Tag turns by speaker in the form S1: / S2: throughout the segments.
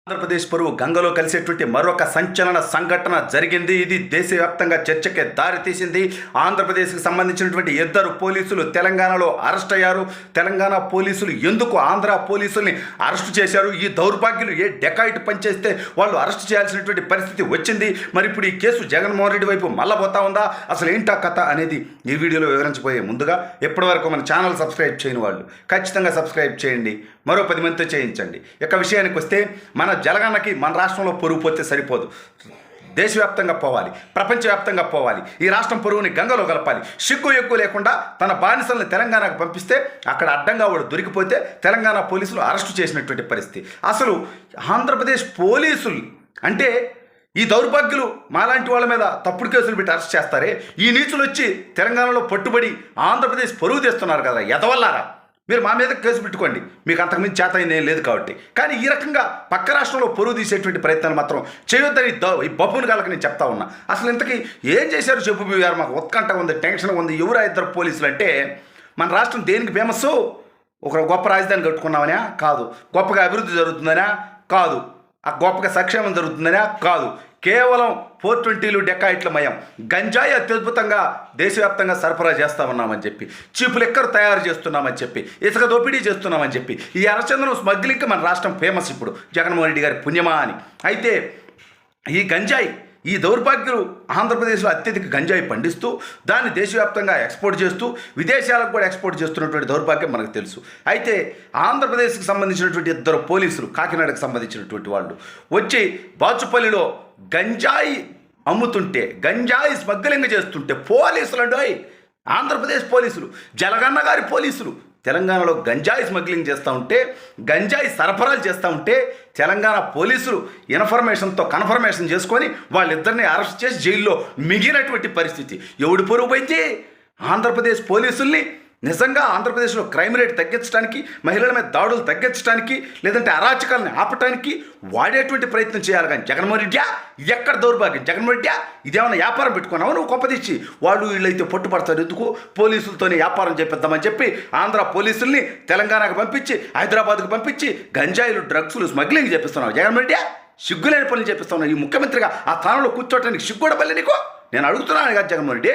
S1: ఆంధ్రప్రదేశ్ పరువు గంగలో కలిసేటువంటి మరొక సంచలన సంఘటన జరిగింది. ఇది దేశవ్యాప్తంగా చర్చకే దారితీసింది. ఆంధ్రప్రదేశ్కి సంబంధించినటువంటి ఇద్దరు పోలీసులు తెలంగాణలో అరెస్ట్ అయ్యారు. తెలంగాణ పోలీసులు ఎందుకు ఆంధ్ర పోలీసుల్ని అరెస్ట్ చేశారు? ఈ దౌర్భాగ్యులు ఏ డెకాయిట్ పనిచేస్తే వాళ్ళు అరెస్ట్ చేయాల్సినటువంటి పరిస్థితి వచ్చింది. మరి ఇప్పుడు ఈ కేసు జగన్మోహన్ రెడ్డి వైపు మళ్ళబోతా ఉందా? అసలు ఏంటా కథ అనేది ఈ వీడియోలో వివరించబోయే ముందుగా ఇప్పటివరకు మన ఛానల్ సబ్స్క్రైబ్ చేయని వాళ్ళు ఖచ్చితంగా సబ్స్క్రైబ్ చేయండి, మరో 10 మందితో చేయించండి. ఇక విషయానికి వస్తే మన జలగన్నకి మన రాష్ట్రంలో పొరుగు పోతే సరిపోదు, దేశవ్యాప్తంగా పోవాలి, ప్రపంచవ్యాప్తంగా పోవాలి. ఈ రాష్ట్రం పొరుగుని గంగలో కలపాలి. సిగ్గు ఎగ్గు లేకుండా తన బానిసలను తెలంగాణకు పంపిస్తే అక్కడ అడ్డంగా వాడు దొరికిపోతే తెలంగాణ పోలీసులు అరెస్టు చేసినటువంటి పరిస్థితి. అసలు ఆంధ్రప్రదేశ్ పోలీసులు అంటే ఈ దౌర్భాగ్యులు మాలాంటి వాళ్ళ మీద తప్పుడు కేసులు పెట్టి అరెస్ట్ చేస్తారే, ఈ నీచులు వచ్చి తెలంగాణలో పట్టుబడి ఆంధ్రప్రదేశ్ పొరుగు తీస్తున్నారు కదా, ఎదవల్లారా. మీరు మా మీద కేసు పెట్టుకోండి, మీకు అంతకుమించి చేత అయింది ఏం లేదు కాబట్టి. కానీ ఈ రకంగా పక్క రాష్ట్రంలో పొరుగు తీసేటువంటి ప్రయత్నాలు మాత్రం చేయొద్దని ఈ బొబ్బుని కాళ్ళకి నేను చెప్తా ఉన్నా. అసలు ఇంతకీ ఏం చేశారు చెప్పు గారు? మాకు ఉత్కంఠ ఉంది, టెన్షన్ ఉంది. ఎవరా ఇద్దరు పోలీసులు అంటే మన రాష్ట్రం దేనికి ఫేమస్? ఒక గొప్ప రాజధాని కట్టుకున్నామనా? కాదు. గొప్పగా అభివృద్ధి జరుగుతుందనా? కాదు. ఆ గొప్పగా సంక్షేమం జరుగుతుందనా? కాదు. కేవలం 420లు డెకాయిట్ల మయం, గంజాయి అత్యద్భుతంగా దేశవ్యాప్తంగా సరఫరా చేస్తా ఉన్నామని చెప్పి, చీపు లిక్కర్ తయారు చేస్తున్నామని చెప్పి, ఇసుక దోపిడీ చేస్తున్నామని చెప్పి, ఈ ఎర్రచందనం స్మగ్లింగ్కి మన రాష్ట్రం ఫేమస్ ఇప్పుడు జగన్మోహన్ రెడ్డి గారి పుణ్యమా అని. అయితే ఈ గంజాయి, ఈ దౌర్భాగ్యులు ఆంధ్రప్రదేశ్లో అత్యధిక గంజాయి పండిస్తూ దాన్ని దేశవ్యాప్తంగా ఎక్స్పోర్ట్ చేస్తూ విదేశాలకు కూడా ఎక్స్పోర్ట్ చేస్తున్నటువంటి దౌర్భాగ్యం మనకు తెలుసు. అయితే ఆంధ్రప్రదేశ్కి సంబంధించినటువంటి ఇద్దరు పోలీసులు, కాకినాడకు సంబంధించినటువంటి వాళ్ళు వచ్చి బాచుపల్లిలో గంజాయి అమ్ముతుంటే, గంజాయి స్మగ్లింగ్ చేస్తుంటే పోలీసులు అండి, ఆంధ్రప్రదేశ్ పోలీసులు, జలగన్న గారి పోలీసులు తెలంగాణలో గంజాయి స్మగ్లింగ్ చేస్తూ ఉంటే, గంజాయి సరఫరాలు చేస్తూ ఉంటే తెలంగాణ పోలీసులు ఇన్ఫర్మేషన్తో కన్ఫర్మేషన్ చేసుకొని వాళ్ళిద్దరిని అరెస్ట్ చేసి జైల్లో మిగిలినటువంటి పరిస్థితి. ఎవడు పొరుగు పోయింది? ఆంధ్రప్రదేశ్ పోలీసుల్ని నిజంగా ఆంధ్రప్రదేశ్లో క్రైమ్ రేట్ తగ్గించడానికి, మహిళల మీద దాడులు తగ్గించడానికి, లేదంటే అరాచకాలను ఆపటానికి వాడేటువంటి ప్రయత్నం చేయాలి. కానీ జగన్మోహన్ రెడ్డి ఎక్కడ దౌర్భాగ్యం? జగన్మోహన్ రెడ్డి ఇదేమన్నా వ్యాపారం పెట్టుకున్నావు నువ్వు? కొంపదీసి వాళ్ళు వీళ్ళైతే పట్టుపడతారు, ఎందుకు పోలీసులతోనే వ్యాపారం చేపిద్దామని చెప్పి ఆంధ్ర పోలీసుల్ని తెలంగాణకు పంపించి, హైదరాబాద్కు పంపించి గంజాయిలు, డ్రగ్స్లు స్మగ్లింగ్ చేపిస్తున్నావు. జగన్మోహన్ రెడ్డి సిగ్గులేని పనులు చేపిస్తున్నావు. ఈ ముఖ్యమంత్రిగా ఆ స్థానంలో కూర్చోవటానికి సిగ్గుడ పల్లె నీకు? నేను అడుగుతున్నాను కదా జగన్మోహన్ రెడ్డి,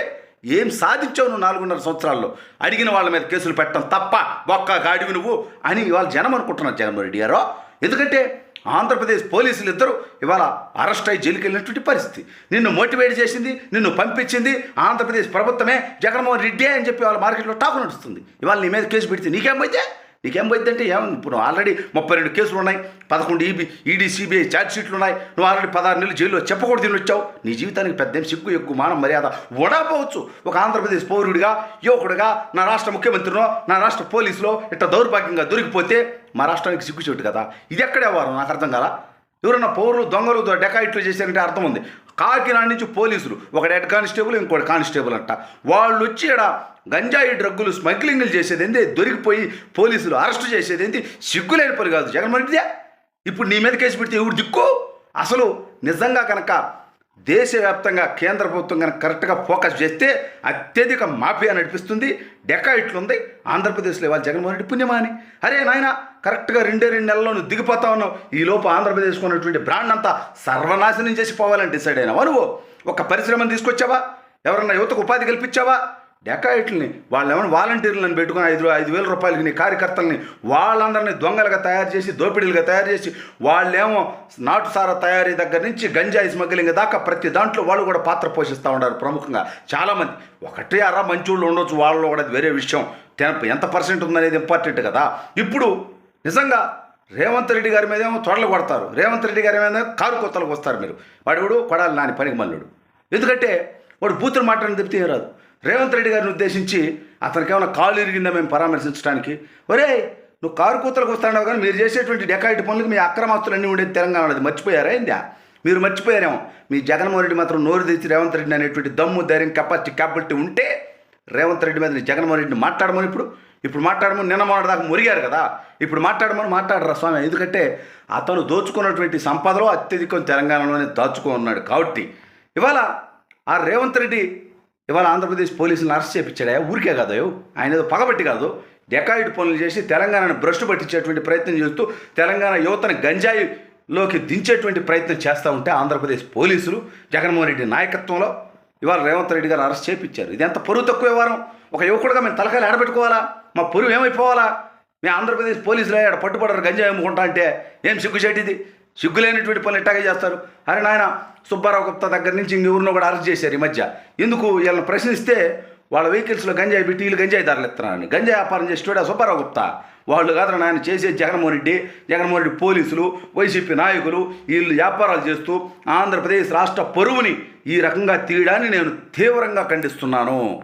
S1: ఏం సాధించావు నువ్వు 4.5 సంవత్సరాల్లో? అడిగిన వాళ్ళ మీద కేసులు పెట్టడం తప్ప ఒక్క గాడివి నువ్వు అని ఇవాళ జనం అనుకుంటున్నారు జగన్మోహన్ రెడ్డి గారు. ఎందుకంటే ఆంధ్రప్రదేశ్ పోలీసులు ఇద్దరు ఇవాళ అరెస్ట్ అయ్యి జైలుకి వెళ్ళినటువంటి పరిస్థితి. నిన్ను మోటివేట్ చేసింది, నిన్ను పంపించింది ఆంధ్రప్రదేశ్ ప్రభుత్వమే, జగన్మోహన్ రెడ్డి అని చెప్పి వాళ్ళ మార్కెట్లో టాకు నడుస్తుంది. ఇవాళ నీ మీద కేసు పెడితే నీకేమైతే అంటే ఏమన్నా? ఇప్పుడు ఆల్రెడీ 32 కేసులు ఉన్నాయి, 11 ఈడీ సిబిఐ ఛార్జ్ షీట్లు ఉన్నాయి. నువ్వు ఆల్రెడీ 16 నెలలు జైల్లో చెప్పకూడదు తిని వచ్చావు. నీ జీవితానికి పెద్ద సిగ్గు, ఎక్కువ మానం, మర్యాద ఉండకపోవచ్చు. ఒక ఆంధ్రప్రదేశ్ పౌరుడిగా, యువకుడిగా, నా రాష్ట్ర ముఖ్యమంత్రినో, నా రాష్ట్ర పోలీసులో ఇట్లా దౌర్భాగ్యంగా దొరికిపోతే మా రాష్ట్రానికి సిగ్గుచోటు కదా. ఇది ఎక్కడే వారు? నాకు అర్థం కాలా. ఎవరన్నా పౌరులు దొంగలు డెకాయిట్లు చేశారంటే అర్థం ఉంది. కాకినాడ నుంచి పోలీసులు, ఒకటి హెడ్ కానిస్టేబుల్, ఇంకోటి కానిస్టేబుల్ అంట, వాళ్ళు వచ్చి ఇక్కడ గంజాయి డ్రగ్గులు స్మగ్లింగ్లు చేసేది ఏంది, దొరికిపోయి పోలీసులు అరెస్టు చేసేది ఏంది? సిగ్గులేని పని కాదు జగన్మోహన్ రెడ్డి. ఇప్పుడు నీ మీద కేసు పెడితే ఎవరు దిక్కు? అసలు నిజంగా కనుక దేశవ్యాప్తంగా కేంద్ర ప్రభుత్వం కనుక కరెక్ట్గా ఫోకస్ చేస్తే అత్యధిక మాఫియా నడిపిస్తుంది, డెకాయిట్లు ఉంది ఆంధ్రప్రదేశ్లో. ఇవాళ జగన్మోహన్ రెడ్డి పుణ్యమా అని. అరే నాయన, కరెక్ట్గా 2 నెలల్లో నువ్వు దిగిపోతా ఉన్నావు. ఈ లోపు ఆంధ్రప్రదేశ్కు ఉన్నటువంటి బ్రాండ్ అంతా సర్వనాశనం చేసి పోవాలని డిసైడ్ అయినావా నువ్వు? ఒక పరిశ్రమను తీసుకొచ్చావా? ఎవరన్నా యువతకు ఉపాధి కల్పించావా? డెకాయిట్లని వాళ్ళు ఏమైనా వాలంటీర్లను పెట్టుకుని 5,000 రూపాయలకి నీ కార్యకర్తల్ని వాళ్ళందరినీ దొంగలుగా తయారు చేసి, దోపిడీలుగా తయారు చేసి, వాళ్ళేమో నాటుసారా తయారీ దగ్గర నుంచి గంజాయి స్మగ్లింగ్ దాకా ప్రతి దాంట్లో వాళ్ళు కూడా పాత్ర పోషిస్తూ ఉన్నారు ప్రముఖంగా చాలామంది. ఒకటే అరా మంచోళ్ళు ఉండొచ్చు, వాళ్ళలో కూడా వేరే విషయం. ఎంత పర్సెంట్ ఉందనేది ఇంపార్టెంట్ కదా. ఇప్పుడు నిజంగా రేవంత్ రెడ్డి గారి మీద ఏమో తొడలు కొడతారు, రేవంత్ రెడ్డి గారి మీద కారు కొత్తలకు వస్తారు మీరు. వాడు కొడాలి నాని పనికి మల్లుడు. ఎందుకంటే వాడు బూతులు మాట్లాడిన తప్పితే రాదు. రేవంత్ రెడ్డి గారిని ఉద్దేశించి అతనికి ఏమైనా కాళ్ళు ఇరిగిందా మేము పరామర్శించడానికి? ఒరే, నువ్వు కారు కూతలకు వస్తాడావు, కానీ మీరు చేసేటువంటి డెకాయిట్ పనులకు మీ అక్రమాస్తులన్నీ ఉండేది తెలంగాణ. అది మర్చిపోయారా ఏందా? మీరు మర్చిపోయారేమో. మీ జగన్మోహన్ రెడ్డి మాత్రం నోరు తెచ్చి రేవంత్ రెడ్డిని అనేటువంటి దమ్ము, ధైర్యం, కెపాసిటీ ఉంటే రేవంత్ రెడ్డి మీద జగన్మోహన్ రెడ్డిని మాట్లాడమని ఇప్పుడు మాట్లాడమని నిన్న మొన్నటిదాకా మురిగారు కదా. ఇప్పుడు మాట్లాడరా స్వామి. ఎందుకంటే అతను దోచుకున్నటువంటి సంపదలో అత్యధికం తెలంగాణలోనే దాచుకున్నాడు కాబట్టి ఇవాళ ఆ రేవంత్ రెడ్డి ఇవాళ ఆంధ్రప్రదేశ్ పోలీసులను అరెస్ట్ చేయించాడా? ఊరికే కాదు, ఆయన ఏదో పగబట్టి కాదు, డెకాయిట్ పనులు చేసి తెలంగాణను భ్రష్టు పట్టించేటువంటి ప్రయత్నం చేస్తూ తెలంగాణ యువతను గంజాయి లోకి దించేటువంటి ప్రయత్నం చేస్తూ ఉంటే ఆంధ్రప్రదేశ్ పోలీసులు జగన్మోహన్ రెడ్డి నాయకత్వంలో ఇవాళ రేవంత్ రెడ్డి గారు అరెస్ట్ చేయించారు. ఇది ఎంత పరువు తక్కువ వ్యవహారం. ఒక యువకుడుగా మేము తలకాయలు ఆడబెట్టుకోవాలా? మా పరువు ఏమైపోవాలా? మీ ఆంధ్రప్రదేశ్ పోలీసులు ఆడ పట్టుబడరు గంజాయి అమ్ముకుంటా అంటే ఏం సిగ్గుచేటిది? సిగ్గులేనటువంటి పనులు ఎట్టాగే చేస్తారు. అరే నాయన, సుబ్బారావు గుప్తా దగ్గర నుంచి ఇంకెవరినో కూడా అరెస్ట్ చేశారు ఈ మధ్య. ఎందుకు? వీళ్ళని ప్రశ్నిస్తే వాళ్ళ వెహికల్స్లో గంజాయి పెట్టి వీళ్ళు గంజాయి ధరలు ఇస్తున్నారని. గంజాయి వ్యాపారం చేసేవాడు సుబ్బారావు గుప్తా. వాళ్ళు కాదు నాయన చేసేది జగన్మోహన్ రెడ్డి పోలీసులు, వైసీపీ నాయకులు వీళ్ళు వ్యాపారాలు చేస్తూ ఆంధ్రప్రదేశ్ రాష్ట్ర పరువుని ఈ రకంగా తీయడాన్ని నేను తీవ్రంగా ఖండిస్తున్నాను.